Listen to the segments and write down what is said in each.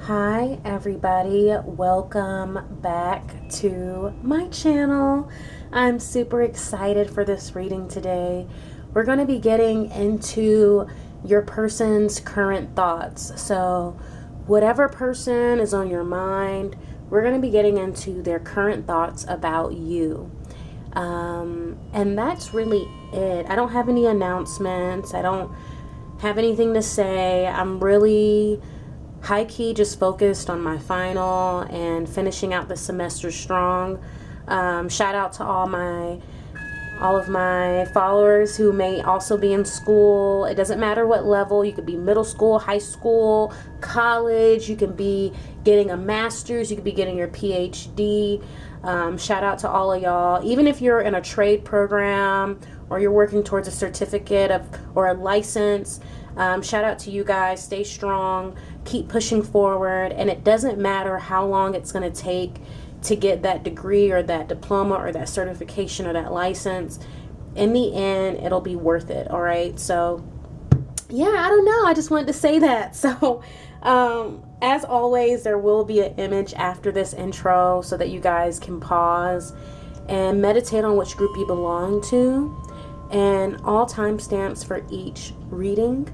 Hi everybody, welcome back to my channel. I'm super excited for this reading today. We're going to be getting into your person's current thoughts. So whatever person is on your mind, we're going to be getting into their current thoughts about you. And that's really it. I don't have any announcements. I don't have anything to say. I'm really high-key just focused on my final and finishing out the semester strong. Shout out to all of my followers who may also be in school. It doesn't matter what level. You could be middle school, high school, college. You can be getting a master's. You could be getting your PhD. Shout out to all of y'all. Even if you're in a trade program or you're working towards a certificate or a license, shout out to you guys. Stay strong. Keep pushing forward. And it doesn't matter how long it's going to take to get that degree or that diploma or that certification or that license. In the end, it'll be worth it. All right. So, yeah, I don't know. I just wanted to say that. So, as always, there will be an image after this intro so that you guys can pause and meditate on which group you belong to. And all timestamps for each reading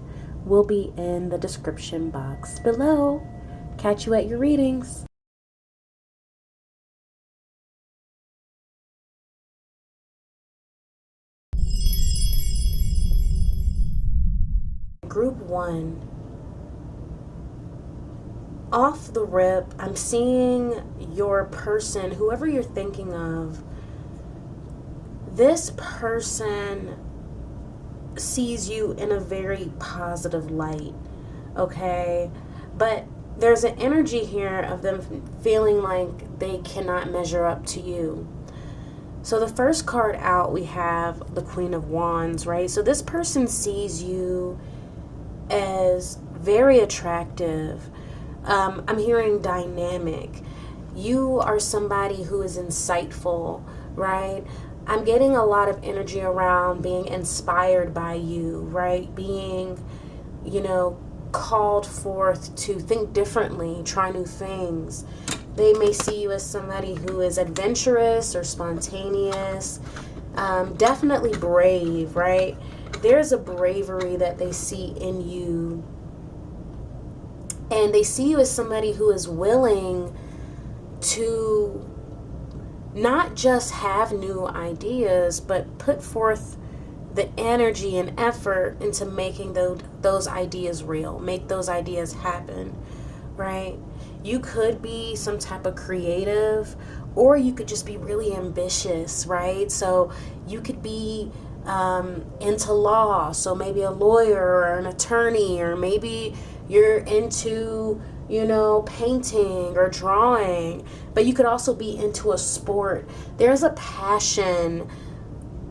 will be in the description box below. Catch you at your readings. Group 1. Off the rip, I'm seeing your person, whoever you're thinking of. This person sees you in a very positive light, okay? But there's an energy here of them feeling like they cannot measure up to you. So the first card out, we have the Queen of Wands, right? So this person sees you as very attractive. I'm hearing dynamic. You are somebody who is insightful, right? I'm getting a lot of energy around being inspired by you, right? Being, called forth to think differently, try new things. They may see you as somebody who is adventurous or spontaneous, definitely brave, right? There's a bravery that they see in you. And they see you as somebody who is willing to not just have new ideas, but put forth the energy and effort into making those ideas real, make those ideas happen, right? You could be some type of creative, or you could just be really ambitious, right? So you could be into law, so maybe a lawyer or an attorney, or maybe you're into painting or drawing, but you could also be into a sport. There's a passion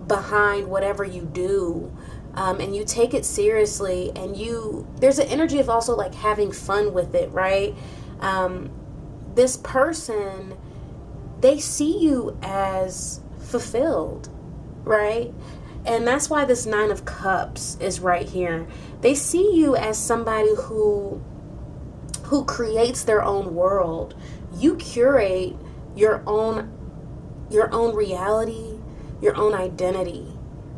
behind whatever you do, and you take it seriously, and there's an energy of also like having fun with it, right? This person, they see you as fulfilled, right? And that's why this 9 of Cups is right here. They see you as somebody who creates their own world. You curate your own reality, your own identity,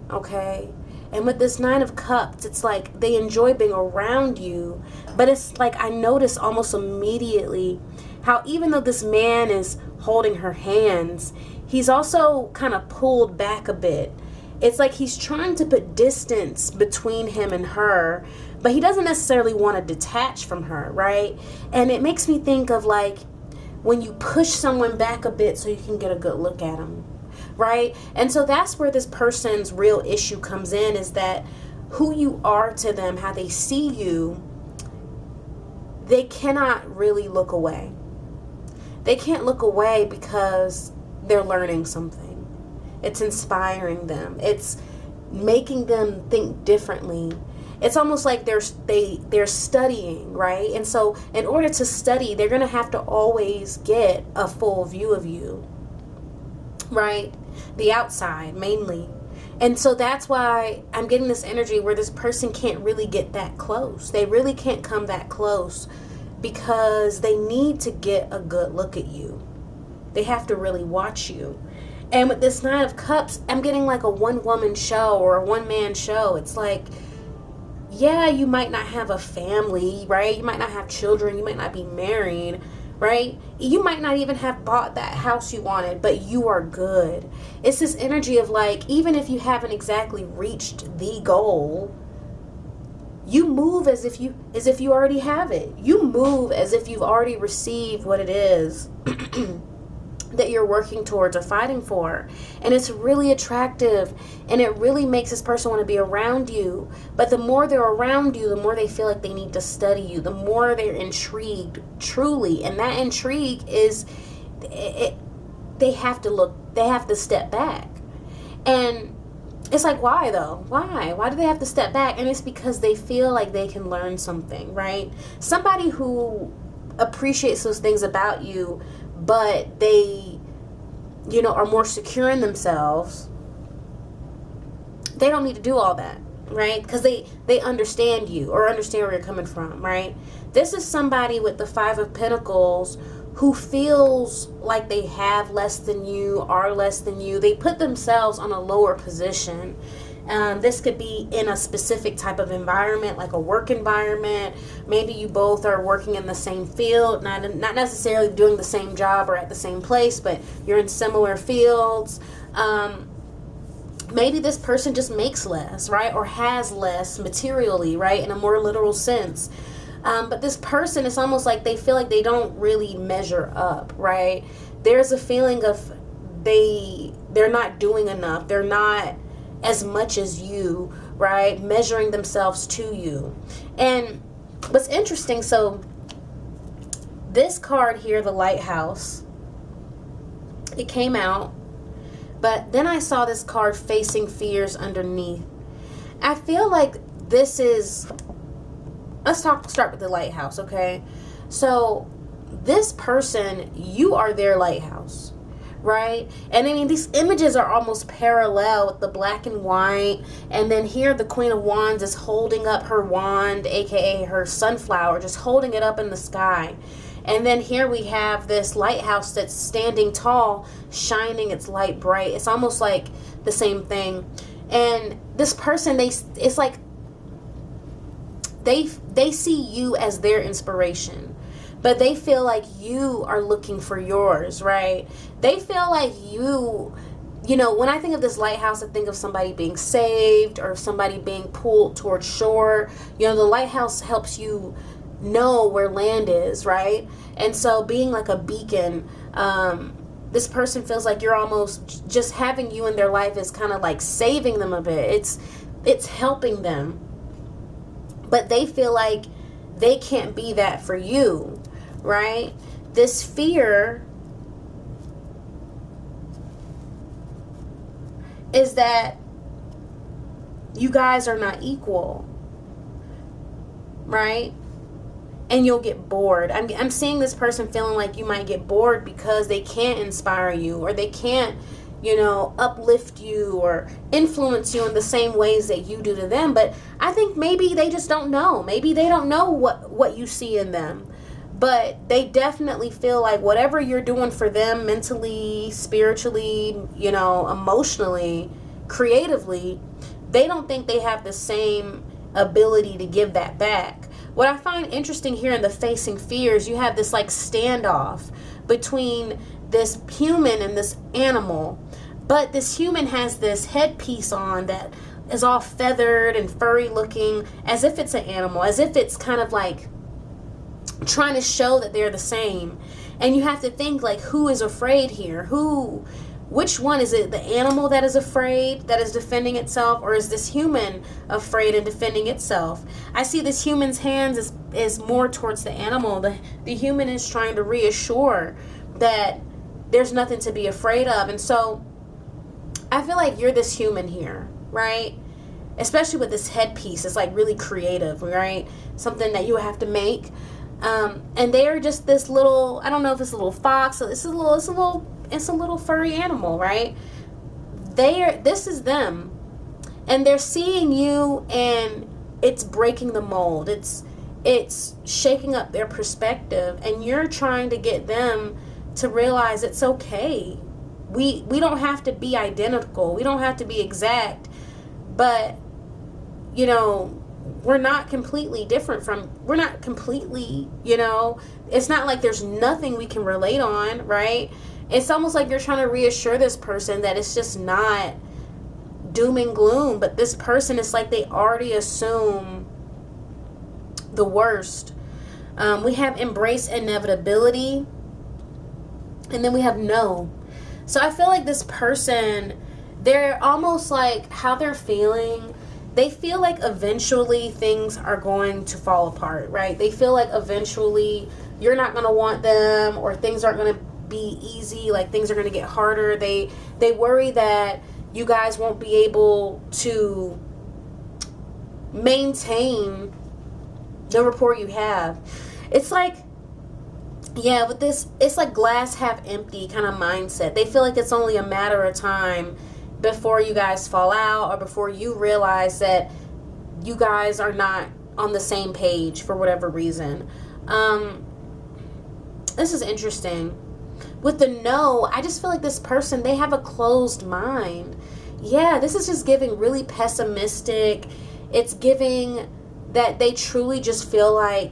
okay? And with this 9 of Cups, it's like they enjoy being around you, but it's like I notice almost immediately how even though this man is holding her hands, he's also kind of pulled back a bit. It's like he's trying to put distance between him and her, but he doesn't necessarily want to detach from her, right? And it makes me think of like when you push someone back a bit so you can get a good look at them, right? And so that's where this person's real issue comes in, is that who you are to them, how they see you, they cannot really look away. They can't look away because they're learning something. It's inspiring them. It's making them think differently. It's almost like they're studying, right? And so in order to study, they're going to have to always get a full view of you, right? The outside mainly. And so that's why I'm getting this energy where this person can't really get that close. They really can't come that close because they need to get a good look at you. They have to really watch you. And with this Nine of Cups, I'm getting like a one-woman show or a one-man show. It's like, yeah, you might not have a family, right? You might not have children. You might not be married, right? You might not even have bought that house you wanted, but you are good. It's this energy of like, even if you haven't exactly reached the goal, you move as if you already have it. You move as if you've already received what it is that you're working towards or fighting for. And it's really attractive, and it really makes this person want to be around you. But the more they're around you, the more they feel like they need to study you, the more they're intrigued, truly. And that intrigue is, they have to step back. And it's like, why though? Why do they have to step back? And it's because they feel like they can learn something, right? Somebody who appreciates those things about you, but they, are more secure in themselves, they don't need to do all that, right? Because they understand you or understand where you're coming from, right? This is somebody with the Five of Pentacles who feels like they have less than you, are less than you. They put themselves on a lower position. This could be in a specific type of environment, like a work environment. Maybe you both are working in the same field, not necessarily doing the same job or at the same place, but you're in similar fields. Maybe this person just makes less, right? Or has less materially, right? In a more literal sense. But this person, it's almost like they feel like they don't really measure up, right? There's a feeling of they're not doing enough. They're not as much as you, right? Measuring themselves to you. And what's interesting, so this card here, the Lighthouse, it came out, but then I saw this card, Facing Fears, underneath. I feel like this is, let's start with the Lighthouse, okay? So this person, you are their lighthouse, right? And I mean, these images are almost parallel with the black and white. And then here the Queen of Wands is holding up her wand, aka her sunflower, just holding it up in the sky. And then here we have this lighthouse that's standing tall, shining its light bright. It's almost like the same thing. And this person, it's like they see you as their inspiration, but they feel like you are looking for yours, right? They feel like when I think of this lighthouse, I think of somebody being saved or somebody being pulled towards shore. The lighthouse helps you know where land is, right? And so being like a beacon, this person feels like you're almost just having you in their life is kind of like saving them a bit. It's helping them. But they feel like they can't be that for you, right? This fear is that you guys are not equal, right? And you'll get bored. I'm seeing this person feeling like you might get bored because they can't inspire you, or they can't, uplift you or influence you in the same ways that you do to them. But I think maybe they just don't know. Maybe they don't know what you see in them. But they definitely feel like whatever you're doing for them mentally, spiritually, emotionally, creatively, they don't think they have the same ability to give that back. What I find interesting here in the Facing Fears, you have this like standoff between this human and this animal. But this human has this headpiece on that is all feathered and furry looking, as if it's an animal, as if it's kind of like trying to show that they're the same. And you have to think, like, who is afraid here? Which one? Is it the animal that is afraid, that is defending itself, or is this human afraid and defending itself? I see this human's hands is more towards the animal. The human is trying to reassure that there's nothing to be afraid of. And so I feel like you're this human here, right? Especially with this headpiece. It's like really creative, right? Something that you have to make. And they are just this little, I don't know if it's a little fox, it's a little furry animal, right? This is them. And they're seeing you, and it's breaking the mold. it's shaking up their perspective, and you're trying to get them to realize it's okay. We don't have to be identical. We don't have to be exact. But, you know, we're not completely we're not completely, you know, it's not like there's nothing we can relate on, right? It's almost like you're trying to reassure this person that it's just not doom and gloom. But this person, is like they already assume the worst. We have embrace inevitability, and then we have no. So I feel like this person, they're almost like how they're feeling. They feel like eventually things are going to fall apart, right? They feel like eventually you're not going to want them, or things aren't going to be easy, like things are going to get harder. They worry that you guys won't be able to maintain the rapport you have. It's like, yeah, with this, it's like glass half empty kind of mindset. They feel like it's only a matter of time before you guys fall out, or before you realize that you guys are not on the same page for whatever reason. This is interesting. With the no, I just feel like this person, they have a closed mind. Yeah, this is just giving really pessimistic. It's giving that they truly just feel like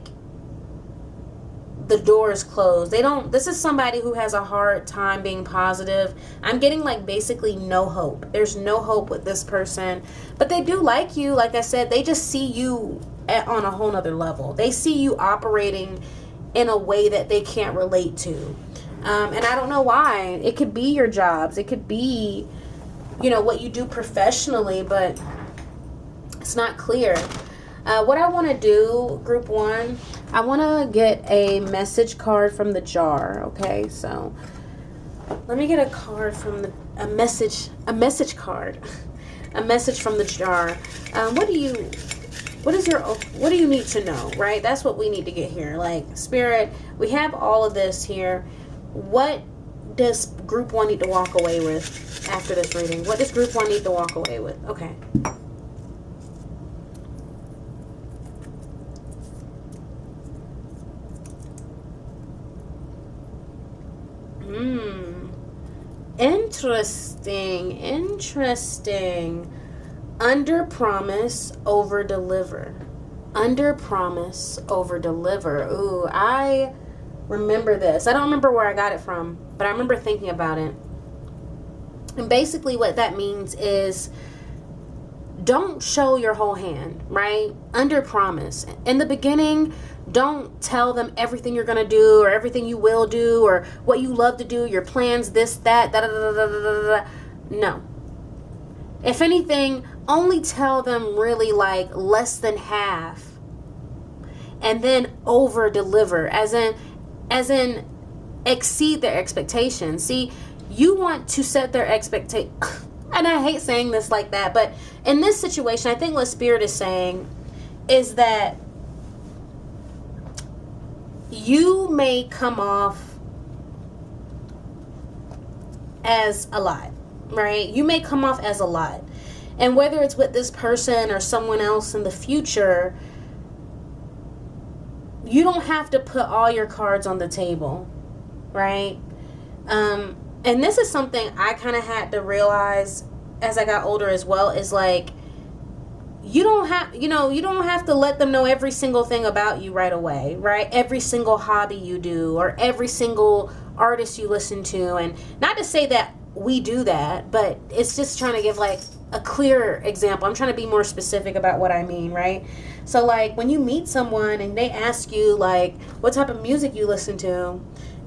the door is closed. This is somebody who has a hard time being positive. I'm getting like basically no hope. There's no hope with this person. But they do like you. Like I said, they just see you on a whole nother level. They see you operating in a way that they can't relate to. And I don't know why. It could be your jobs. It could be, you know, what you do professionally, but it's not clear. What I want to do, group one, I want to get a message card from the jar. Okay, so let me get a card from a message card, a message from the jar. What do you need to know, right? That's what we need to get here. Like, Spirit, we have all of this here. What does group one need to walk away with after this reading? What does group one need to walk away with? Okay. Interesting. Under promise, over deliver. Under promise, over deliver. Ooh, I remember this. I don't remember where I got it from, but I remember thinking about it. And basically what that means is, don't show your whole hand, right? Under promise. In the beginning, don't tell them everything you're going to do, or everything you will do, or what you love to do, your plans, this, that, da da da da da da. No. If anything, only tell them really like less than half, and then over deliver, as in exceed their expectations. See, you want to set their expectation. And I hate saying this like that, but in this situation, I think what Spirit is saying is that you may come off as a lot, right? You may come off as a lot. And whether it's with this person or someone else in the future, you don't have to put all your cards on the table, right? And this is something I kind of had to realize as I got older as well, is like, you don't have to let them know every single thing about you right away, right? Every single hobby you do, or every single artist you listen to. And not to say that we do that, but it's just trying to give like a clearer example. I'm trying to be more specific about what I mean, right? So like when you meet someone and they ask you like what type of music you listen to,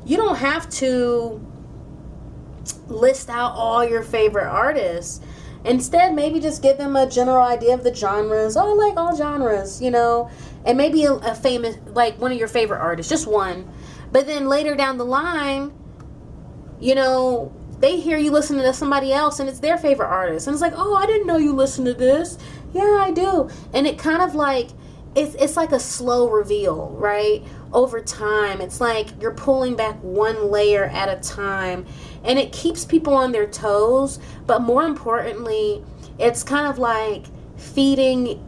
you don't have to list out all your favorite artists. Instead, maybe just give them a general idea of the genres. Oh, I like all genres, you know, and maybe a famous, like one of your favorite artists, just one. But then later down the line, you know, they hear you listening to somebody else and it's their favorite artist. And it's like, oh, I didn't know you listened to this. Yeah, I do. And it kind of like, it's like a slow reveal, right? Over time, it's like you're pulling back one layer at a time, and it keeps people on their toes. But more importantly, it's kind of like feeding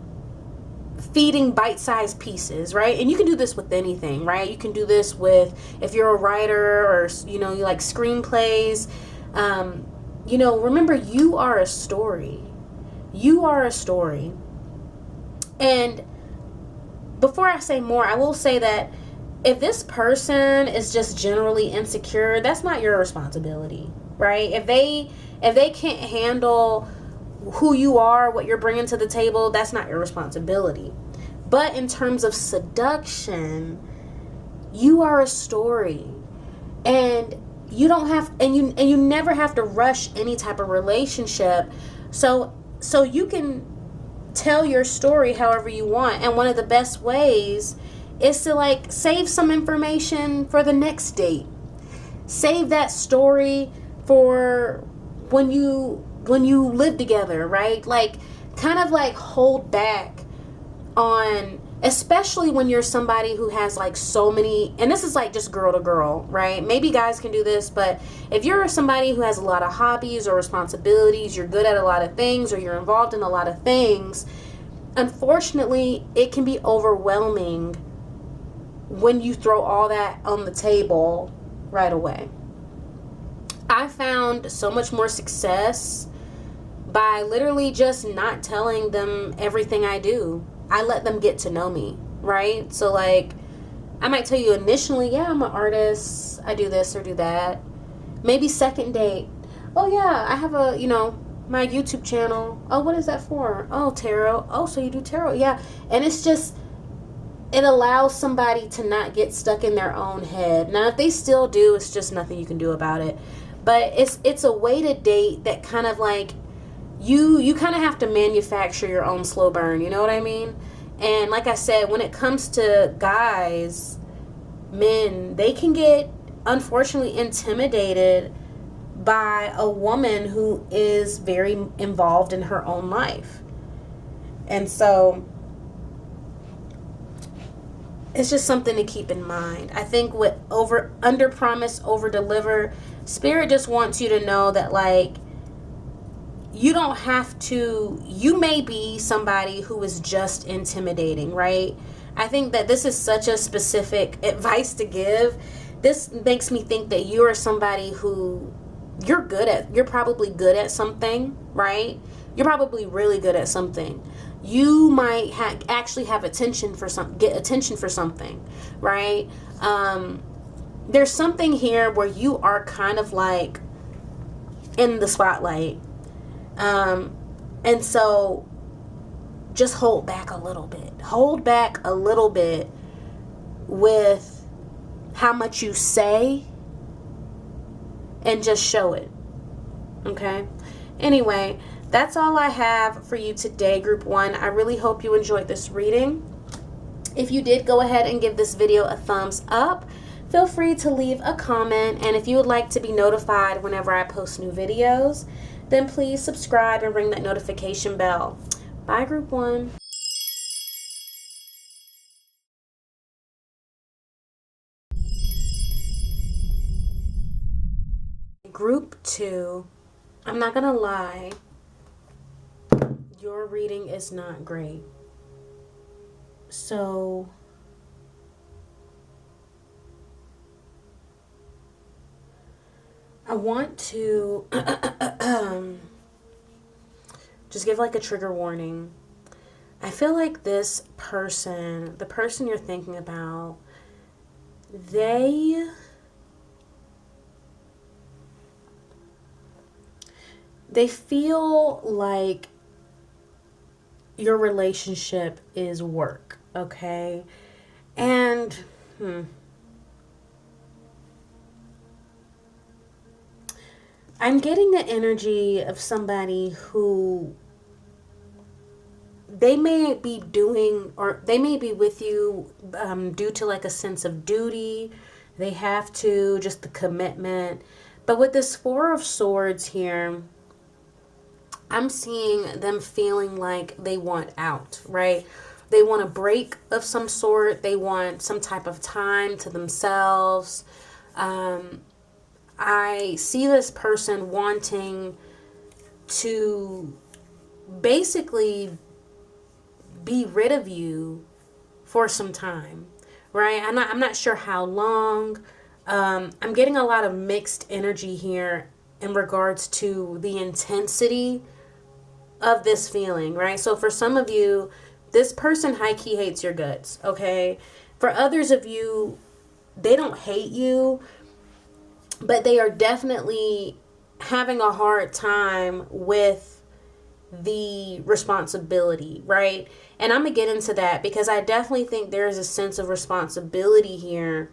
feeding bite-sized pieces, right? And you can do this with anything, right? You can do this with, if you're a writer or, you know, you like screenplays. You know, remember, you are a story. You are a story. And before I say more, I will say that if this person is just generally insecure, that's not your responsibility, right? If they can't handle who you are, what you're bringing to the table, that's not your responsibility. But in terms of seduction, you are a story. And you don't have, and you never have to rush any type of relationship. So you can tell your story however you want. And one of the best ways is to like save some information for the next date. Save that story for when you live together, right? Like, kind of like hold back on, especially when you're somebody who has like so many, and this is like just girl to girl, right? Maybe guys can do this, but if you're somebody who has a lot of hobbies or responsibilities, you're good at a lot of things, or you're involved in a lot of things, unfortunately, it can be overwhelming when you throw all that on the table right away. I found so much more success by literally just not telling them everything I do. I let them get to know me, right? So like, I might tell you initially, yeah, I'm an artist, I do this or do that. Maybe second date, oh yeah, I have a, you know, my YouTube channel. Oh, what is that for? Oh, tarot. Oh, so you do tarot? Yeah. And it's just, it allows somebody to not get stuck in their own head. Now, if they still do, it's just nothing you can do about it. But it's a way to date that kind of like, you kind of have to manufacture your own slow burn, you know what I mean? And like I said, when it comes to guys, men, they can get, unfortunately, intimidated by a woman who is very involved in her own life. And so it's just something to keep in mind. I think with under promise, over deliver, Spirit just wants you to know that, like, you don't have to, you may be somebody who is just intimidating, right? I think that this is such a specific advice to give. This makes me think that you are somebody who you're probably good at something, right? You're probably really good at something. You might actually have get attention for something, right? There's something here where you are kind of like in the spotlight. And so just hold back a little bit. Hold back a little bit with how much you say and just show it. Okay? Anyway, that's all I have for you today, Group 1. I really hope you enjoyed this reading. If you did, go ahead and give this video a thumbs up. Feel free to leave a comment. And if you would like to be notified whenever I post new videos, then please subscribe and ring that notification bell. Bye, Group 1. Group 2, I'm not gonna lie, your reading is not great. So I want to just give like a trigger warning. I feel like this person, the person you're thinking about, they feel like your relationship is work, okay? And I'm getting the energy of somebody who they may be doing, or they may be with you due to like a sense of duty. They have to, just the commitment. But with this Four of Swords here, I'm seeing them feeling like they want out, right? They want a break of some sort. They want some type of time to themselves. I see this person wanting to basically be rid of you for some time, right? I'm not sure how long. I'm getting a lot of mixed energy here in regards to the intensity of this feeling, right? So for some of you, this person high key hates your guts, okay? For others of you, they don't hate you, but they are definitely having a hard time with the responsibility, right? And I'm gonna get into that because I definitely think there is a sense of responsibility here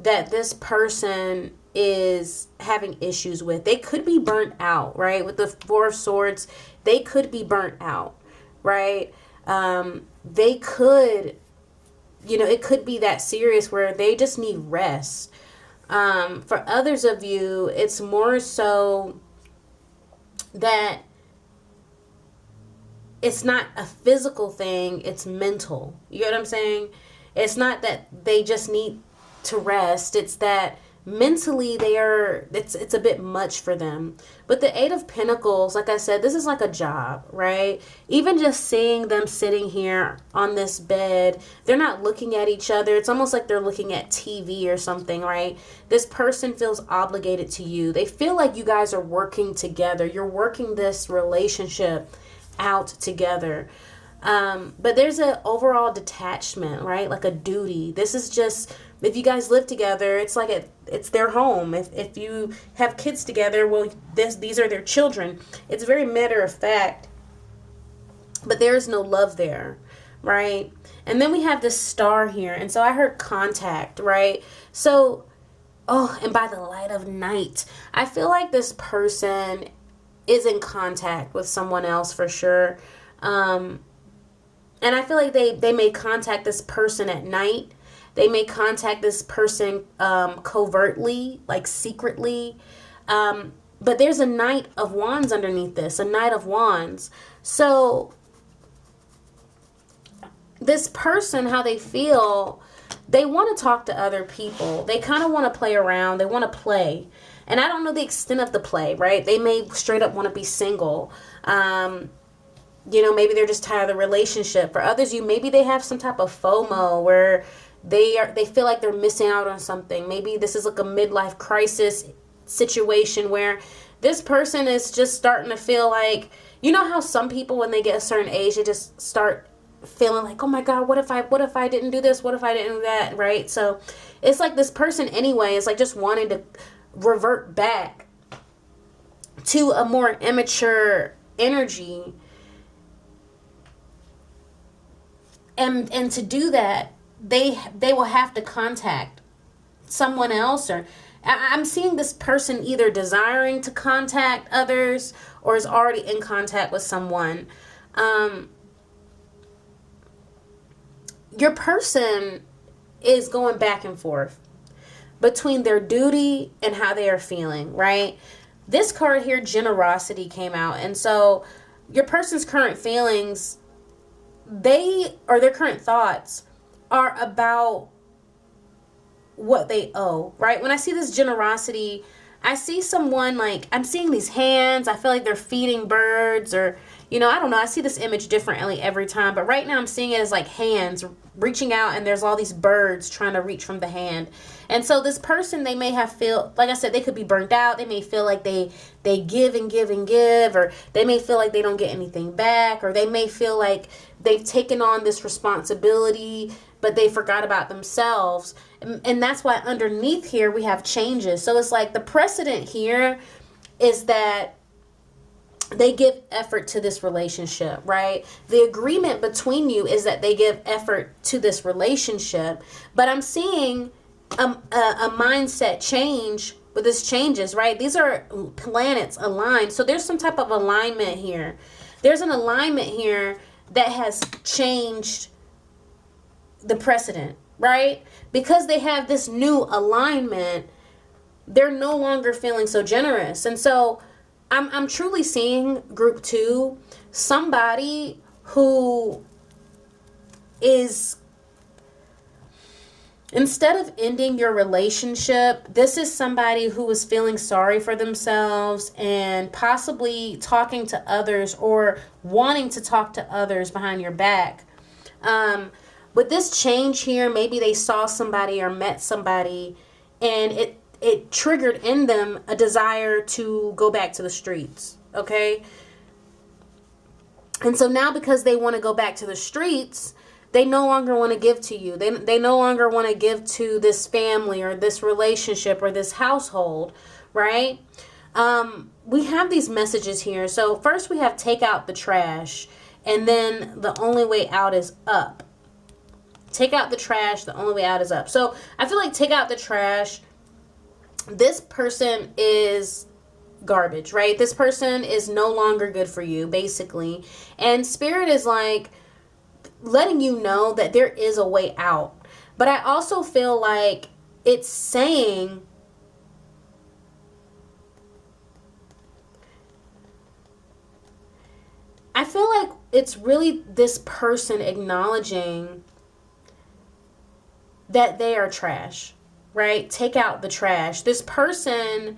that this person is having issues with. They could be burnt out, right? With the Four of Swords, they could be burnt out, right? They could, it could be that serious where they just need rest. For others of you, it's more so that it's not a physical thing, it's mental. You get what I'm saying? It's not that they just need to rest, it's that mentally it's a bit much for them. But the Eight of Pentacles, like I said, this is like a job, right? Even just seeing them sitting here on this bed, they're not looking at each other. It's almost like they're looking at TV or something, right? This person feels obligated to you. They feel like you guys are working together. You're working this relationship out together. But there's an overall detachment, right? Like a duty. This is just, if you guys live together, it's like it's their home. If you have kids together, well, these are their children. It's very matter of fact, but there is no love there, right? And then we have this star here. And so I heard contact, right? So, and by the light of night, I feel like this person is in contact with someone else for sure. And I feel like they may contact this person at night. They may contact this person covertly, like secretly. But there's a Knight of Wands underneath this, a Knight of Wands. So this person, how they feel, they want to talk to other people. They kind of want to play around. They want to play. And I don't know the extent of the play, right? They may straight up want to be single. Maybe they're just tired of the relationship. For others, maybe they have some type of FOMO where they feel like they're missing out on something. Maybe this is like a midlife crisis situation where this person is just starting to feel like, how some people when they get a certain age, they just start feeling like, oh my God, what if I didn't do this? What if I didn't do that? Right? So it's like this person anyway is like just wanting to revert back to a more immature energy. And to do that, they will have to contact someone else, or I'm seeing this person either desiring to contact others or is already in contact with someone. Your person is going back and forth between their duty and how they are feeling, right? This card here, generosity, came out. And so your person's current feelings, their current thoughts are about what they owe, right? When I see this generosity, I see someone like, I'm seeing these hands. I feel like they're feeding birds or, I don't know. I see this image differently every time. But right now I'm seeing it as like hands reaching out and there's all these birds trying to reach from the hand. And so this person, they may have like I said, they could be burnt out. They may feel like they give and give and give, or they may feel like they don't get anything back, or they may feel like they've taken on this responsibility, but they forgot about themselves. And that's why underneath here we have changes. So it's like the precedent here is that they give effort to this relationship, right? The agreement between you is that they give effort to this relationship. But I'm seeing a mindset change with this changes, right? These are planets aligned. So there's some type of alignment here. There's an alignment here that has changed the precedent, right? Because they have this new alignment, they're no longer feeling so generous. And so I'm truly seeing group 2, somebody who is, instead of ending your relationship, this is somebody who is feeling sorry for themselves and possibly talking to others or wanting to talk to others behind your back With this change here, maybe they saw somebody or met somebody, and it triggered in them a desire to go back to the streets, okay? And so now, because they want to go back to the streets, they no longer want to give to you. They no longer want to give to this family or this relationship or this household, right? We have these messages here. So first we have take out the trash, and then the only way out is up. Take out the trash, the only way out is up. So I feel like take out the trash, this person is garbage, right? This person is no longer good for you, basically. And Spirit is like letting you know that there is a way out. But I also feel like it's saying, I feel like it's really this person acknowledging that they are trash, right? Take out the trash. This person,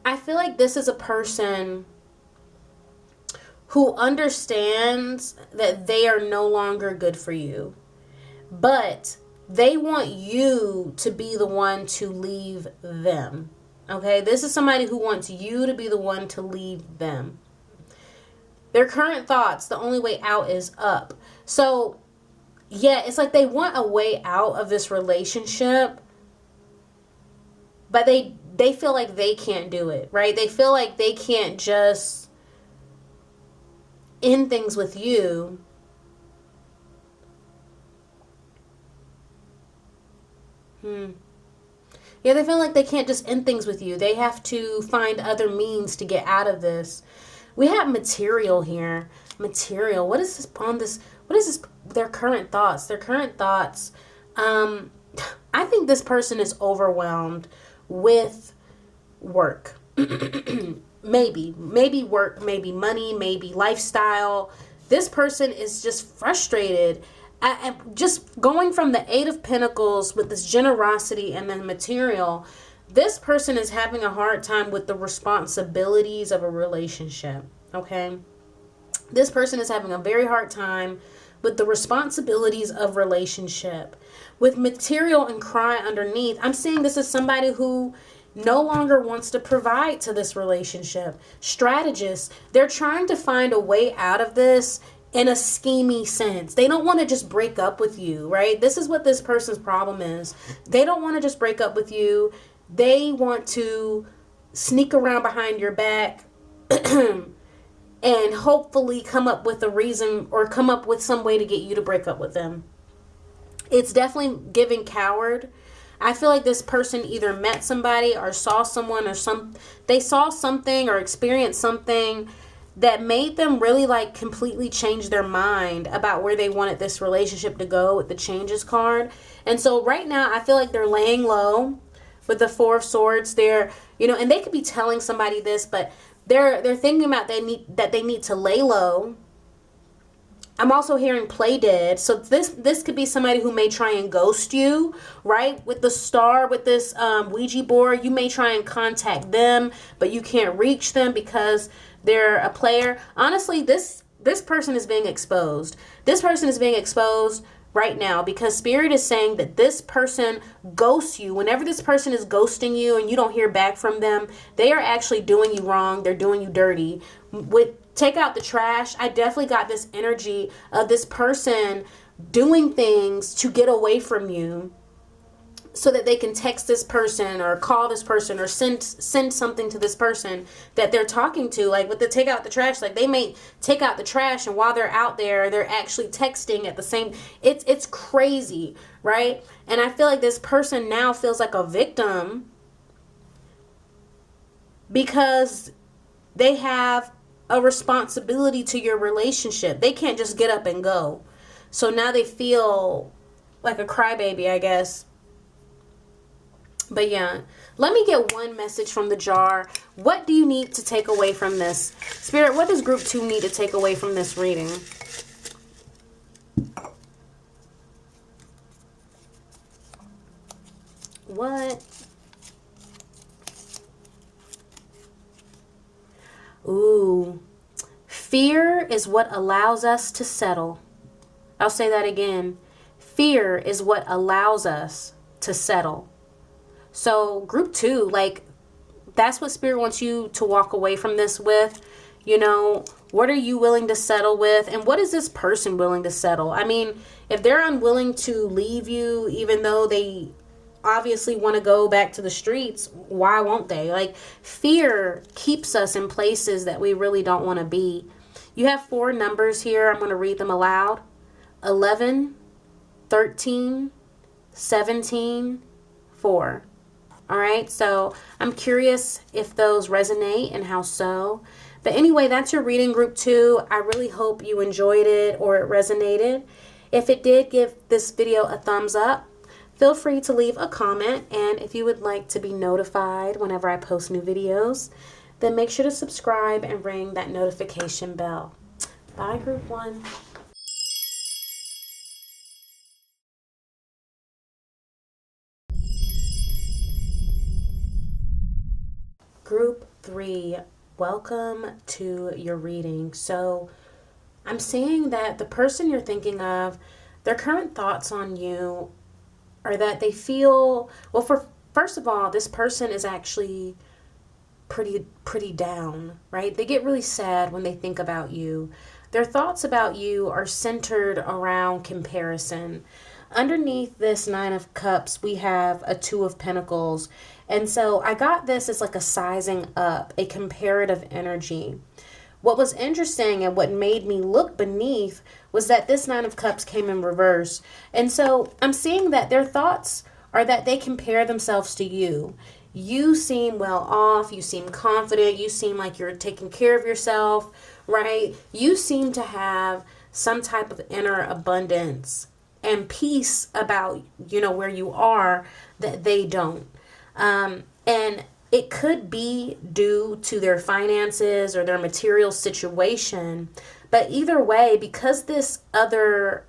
I feel like this is a person who understands that they are no longer good for you, but they want you to be the one to leave them, okay? This is somebody who wants you to be the one to leave them. Their current thoughts, the only way out is up. So, yeah, it's like they want a way out of this relationship, but they feel like they can't do it, right? They feel like they can't just end things with you. Yeah, they feel like they can't just end things with you. They have to find other means to get out of this. We have material here. Material. What is this on this? What is this? Their current thoughts. Their current thoughts. I think this person is overwhelmed with work. Maybe work, maybe money, maybe lifestyle. This person is just frustrated. Just going from the Eight of Pentacles with this generosity and then material, this person is having a hard time with the responsibilities of a relationship, okay? This person is having a very hard time with the responsibilities of relationship. With material and cry underneath, I'm seeing this is somebody who no longer wants to provide to this relationship. Strategists, they're trying to find a way out of this in a schemy sense. They don't want to just break up with you, right? This is what this person's problem is. They don't want to just break up with you. They want to sneak around behind your back and hopefully come up with a reason or come up with some way to get you to break up with them. It's definitely giving coward. I feel like this person either met somebody or saw someone or they saw something or experienced something that made them really like completely change their mind about where they wanted this relationship to go with the changes card. And so right now I feel like they're laying low with the Four of Swords. They're, and they could be telling somebody this, but they're thinking about they need to lay low. I'm also hearing play dead. So this could be somebody who may try and ghost you, right? With the star, with this Ouija board, you may try and contact them, but you can't reach them because they're a player. Honestly, this person is being exposed. This person is being exposed right now because Spirit is saying that this person ghosts you. Whenever this person is ghosting you and you don't hear back from them, they are actually doing you wrong. They're doing you dirty. With take out the trash, I definitely got this energy of this person doing things to get away from you so that they can text this person or call this person or send something to this person that they're talking to. Like with the take out the trash, like they may take out the trash and while they're out there, they're actually texting at the same. It's crazy, right? And I feel like this person now feels like a victim because they have a responsibility to your relationship. They can't just get up and go. So now they feel like a crybaby, I guess. But yeah, let me get one message from the jar. What do you need to take away from this? Spirit, what does group 2 need to take away from this reading? What? Ooh. Fear is what allows us to settle. I'll say that again. Fear is what allows us to settle. So group 2, like, that's what Spirit wants you to walk away from this with. You know, what are you willing to settle with? And what is this person willing to settle? I mean, if they're unwilling to leave you, even though they obviously want to go back to the streets, why won't they? Like, fear keeps us in places that we really don't want to be. You have 4 numbers here. I'm going to read them aloud. 11, 13, 17, 4. All right, so I'm curious if those resonate and how so. But anyway, that's your reading, group 2. I really hope you enjoyed it or it resonated. If it did, give this video a thumbs up. Feel free to leave a comment. And if you would like to be notified whenever I post new videos, then make sure to subscribe and ring that notification bell. Bye, group 1. Group 3, welcome to your reading. So I'm seeing that the person you're thinking of, their current thoughts on you are that they feel, well, first of all, this person is actually pretty down, right? They get really sad when they think about you. Their thoughts about you are centered around comparison. Underneath this 9 of Cups, we have a 2 of Pentacles. And so I got this as like a sizing up, a comparative energy. What was interesting and what made me look beneath was that this 9 of Cups came in reverse. And so I'm seeing that their thoughts are that they compare themselves to you. You seem well off, you seem confident, you seem like you're taking care of yourself, right? You seem to have some type of inner abundance and peace about, you know, where you are that they don't. And it could be due to their finances or their material situation. But either way, because this other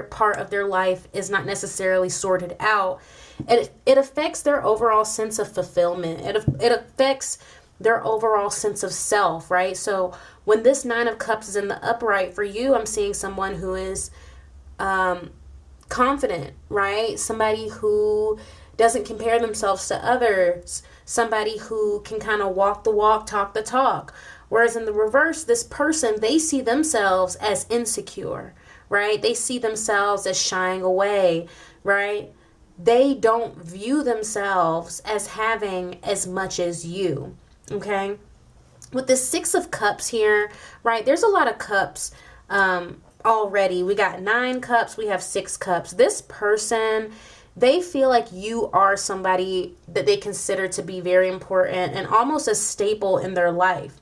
part of their life is not necessarily sorted out, it affects their overall sense of fulfillment. It affects their overall sense of self, right? So when this 9 of Cups is in the upright for you, I'm seeing someone who is confident, right? Somebody who doesn't compare themselves to others. Somebody who can kind of walk the walk, talk the talk. Whereas in the reverse, this person, they see themselves as insecure, right? They see themselves as shying away, right? They don't view themselves as having as much as you, okay? With the 6 of Cups here, right, there's a lot of cups already. We got 9 cups, we have 6 cups. This person, they feel like you are somebody that they consider to be very important and almost a staple in their life.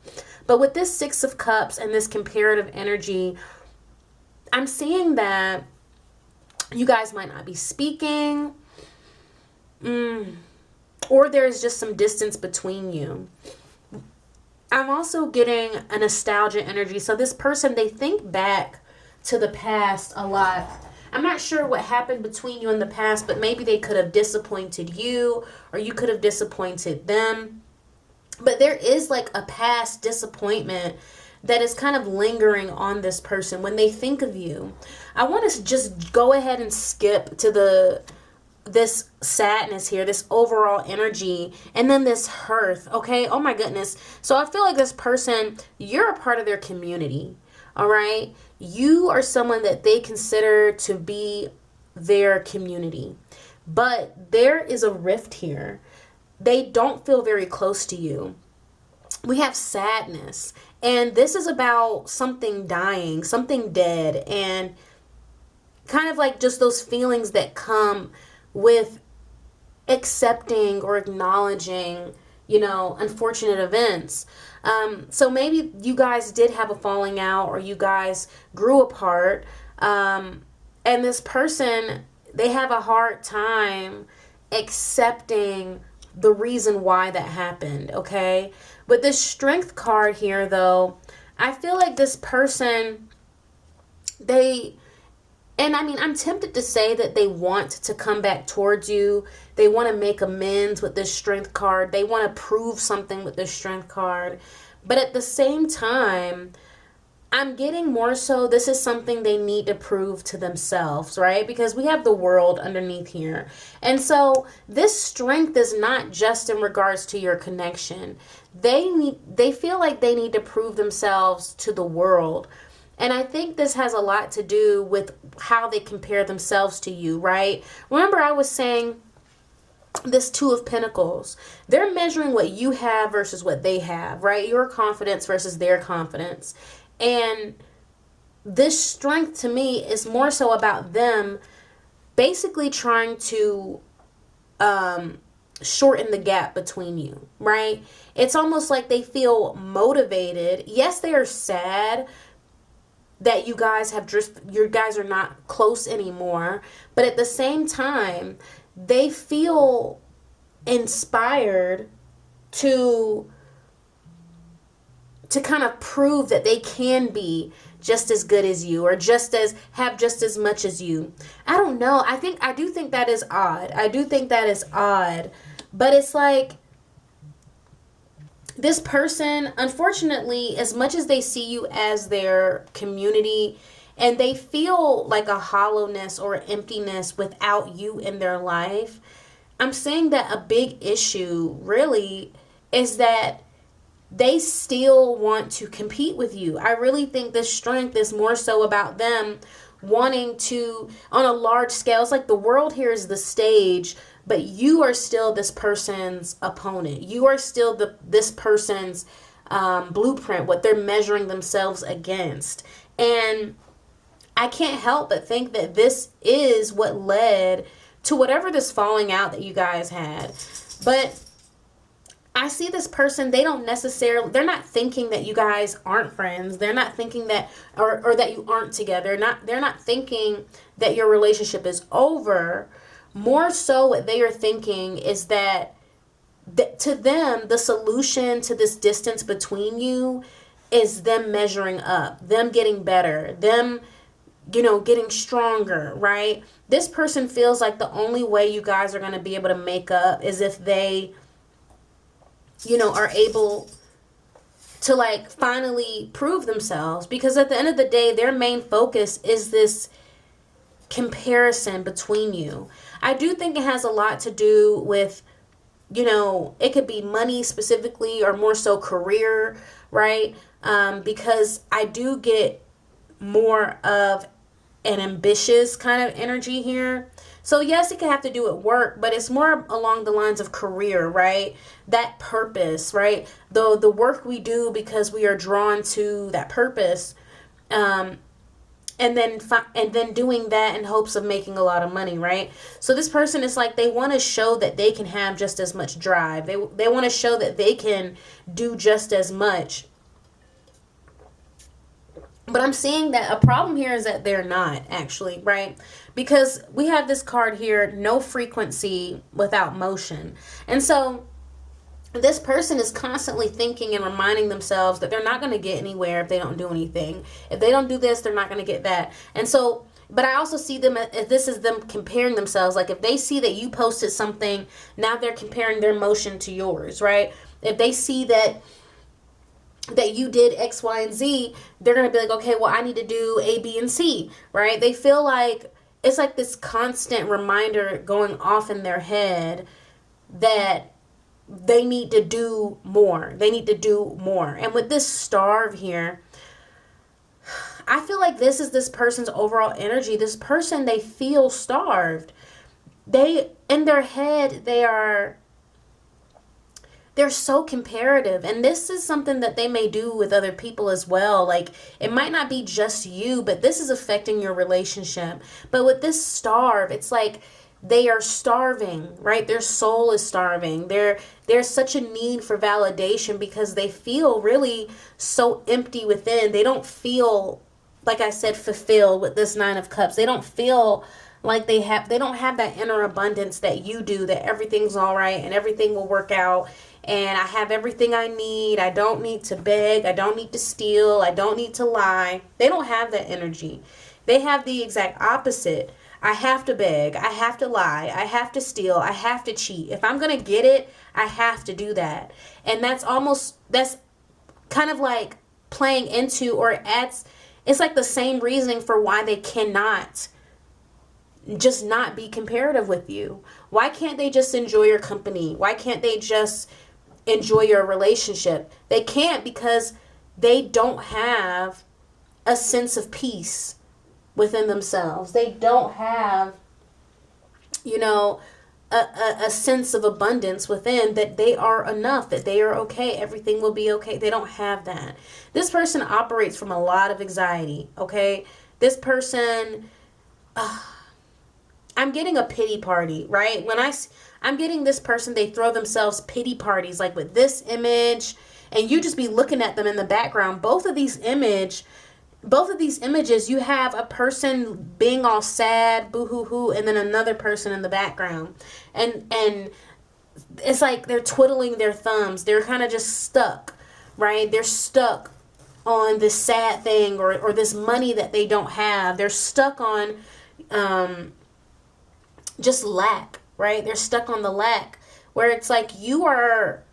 But with this 6 of Cups and this comparative energy, I'm seeing that you guys might not be speaking, or there's just some distance between you. I'm also getting a nostalgia energy. So this person, they think back to the past a lot. I'm not sure what happened between you in the past, but maybe they could have disappointed you or you could have disappointed them. But there is like a past disappointment that is kind of lingering on this person when they think of you. I want to just go ahead and skip to this sadness here, this overall energy, and then this hearth, okay? Oh my goodness. So I feel like this person, you're a part of their community, all right? You are someone that they consider to be their community. But there is a rift here. They don't feel very close to you. We have sadness. And this is about something dying, something dead, and kind of like just those feelings that come with accepting or acknowledging, you know, unfortunate events. So maybe you guys did have a falling out or you guys grew apart. And this person, they have a hard time accepting the reason why that happened, okay? With this Strength card here, though, I feel like this person, I'm tempted to say that they want to come back towards you. They want to make amends with this Strength card. They want to prove something with this Strength card. But at the same time, I'm getting more so this is something they need to prove to themselves, right? Because we have the world underneath here. And so this strength is not just in regards to your connection. They feel like they need to prove themselves to the world. And I think this has a lot to do with how they compare themselves to you, right? Remember I was saying this Two of Pentacles, they're measuring what you have versus what they have, right? Your confidence versus their confidence. And this strength to me is more so about them basically trying to shorten the gap between you, right? It's almost like they feel motivated. Yes, they are sad that you guys are not close anymore, but at the same time, they feel inspired to kind of prove that they can be just as good as you or have just as much as you. I don't know. I do think that is odd. But it's like this person, unfortunately, as much as they see you as their community and they feel like a hollowness or emptiness without you in their life, I'm saying that a big issue really is that they still want to compete with you. I really think this strength is more so about them wanting to, on a large scale, it's like the world here is the stage, but you are still this person's opponent. You are still this person's blueprint, what they're measuring themselves against. And I can't help but think that this is what led to whatever this falling out that you guys had. But I see this person, they're not thinking that you guys aren't friends. They're not thinking that, or that you aren't together. They're not thinking that your relationship is over. More so what they are thinking is that to them, the solution to this distance between you is them measuring up, them getting better, them, getting stronger, right? This person feels like the only way you guys are going to be able to make up is if they are able to like finally prove themselves, because at the end of the day, their main focus is this comparison between you. I do think it has a lot to do with, it could be money specifically or more so career, right? Because I do get more of an ambitious kind of energy here. So yes, it can have to do with work, but it's more along the lines of career, right? That purpose, right? The work we do because we are drawn to that purpose, and then doing that in hopes of making a lot of money, right? So this person is like, they want to show that they can have just as much drive. They want to show that they can do just as much. But I'm seeing that a problem here is that they're not actually, right? Because we have this card here, no frequency without motion. And so this person is constantly thinking and reminding themselves that they're not going to get anywhere if they don't do anything. If they don't do this, they're not going to get that. And so, but I also see them as this is them comparing themselves. Like if they see that you posted something, now they're comparing their motion to yours, right? If they see that you did X, Y, and Z, they're going to be like, okay, well, I need to do A, B, and C, right? They feel like it's like this constant reminder going off in their head that they need to do more. They need to do more. And with this starve here, I feel like this is this person's overall energy. This person, they feel starved. In their head, they're so comparative, and this is something that they may do with other people as well. Like it might not be just you, but this is affecting your relationship. But with this starve, it's like they are starving, right? Their soul is starving. There's such a need for validation because they feel really so empty within. They don't feel, like I said, fulfilled with this Nine of Cups. They don't feel like they don't have that inner abundance that you do, that everything's all right and everything will work out. And I have everything I need. I don't need to beg. I don't need to steal. I don't need to lie. They don't have that energy. They have the exact opposite. I have to beg. I have to lie. I have to steal. I have to cheat. If I'm going to get it, I have to do that. And that's kind of like playing into, or it's like the same reasoning for why they cannot just not be comparative with you. Why can't they just enjoy your company? Why can't they just enjoy your relationship? They can't, because they don't have a sense of peace within themselves. They don't have, you know, a sense of abundance within, that they are enough, that they are okay, everything will be okay. They don't have that. This person operates from a lot of anxiety, okay? This person, I'm getting a pity party, right? When I'm getting this person, they throw themselves pity parties, like with this image, and you just be looking at them in the background. Both of these images, you have a person being all sad, boo-hoo-hoo, and then another person in the background. And it's like they're twiddling their thumbs. They're kind of just stuck, right? They're stuck on this sad thing, or this money that they don't have. They're stuck on just lack, right? They're stuck on the lack, where it's like you are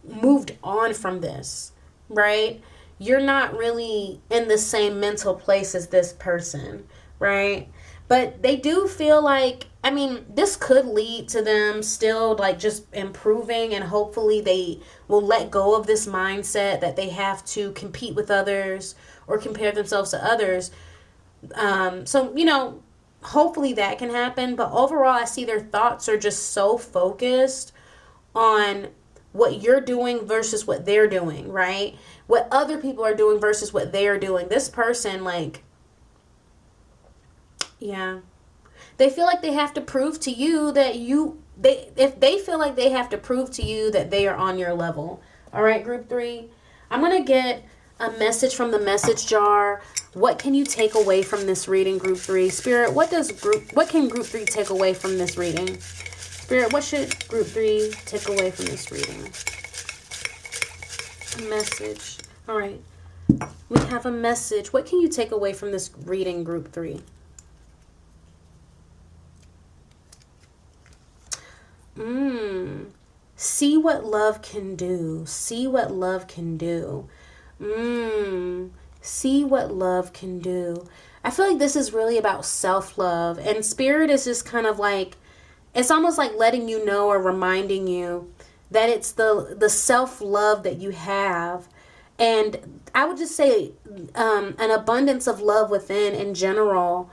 moved on from this, right? You're not really in the same mental place as this person, right? But they do feel like, I mean, this could lead to them still like just improving, and hopefully they will let go of this mindset that they have to compete with others or compare themselves to others. So, you know, hopefully that can happen. But overall, I see their thoughts are just so focused on what you're doing versus what they're doing, right? What other people are doing versus what they're doing. This person, like, yeah, they feel like they have to prove to you that if they feel like they have to prove to you that they are on your level. All right, group 3, I'm going to get a message from the message jar. What can you take away from this reading, group 3? Spirit, what can group 3 take away from this reading? Spirit, what should group 3 take away from this reading? A message. All right. We have a message. What can you take away from this reading, group 3? See what love can do. See what love can do. See what love can do. I feel like this is really about self-love. And Spirit is just kind of like, it's almost like letting you know or reminding you that it's the self-love that you have. And I would just say an abundance of love within in general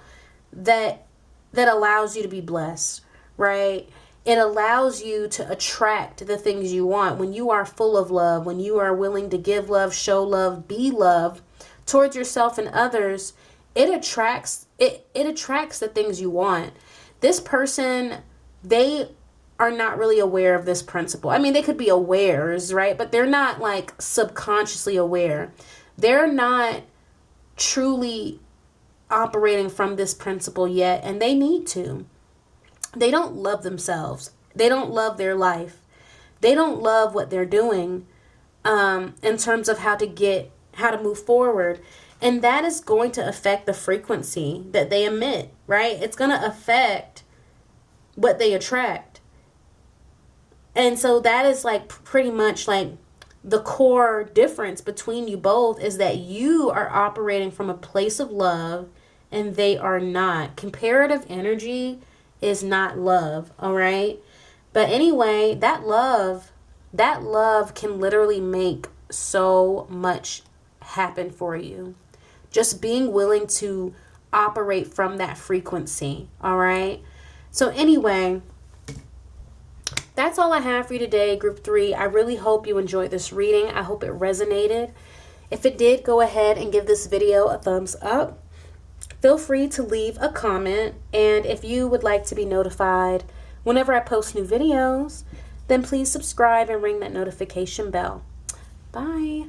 that allows you to be blessed, right? It allows you to attract the things you want. When you are full of love, when you are willing to give love, show love, be love towards yourself and others, it attracts the things you want. This person, they are not really aware of this principle. I mean, they could be awares, right? But they're not like subconsciously aware. They're not truly operating from this principle yet, and they need to. They don't love themselves. They don't love their life. They don't love what they're doing in terms of how to move forward. And that is going to affect the frequency that they emit, right? It's going to affect what they attract. And so that is like pretty much like the core difference between you both, is that you are operating from a place of love and they are not. Comparative energy is not love, all right? But anyway, that love can literally make so much happen for you. Just being willing to operate from that frequency, all right? So anyway, that's all I have for you today, group 3. I really hope you enjoyed this reading. I hope it resonated. If it did, go ahead and give this video a thumbs up. Feel free to leave a comment, and if you would like to be notified whenever I post new videos, then please subscribe and ring that notification bell. Bye.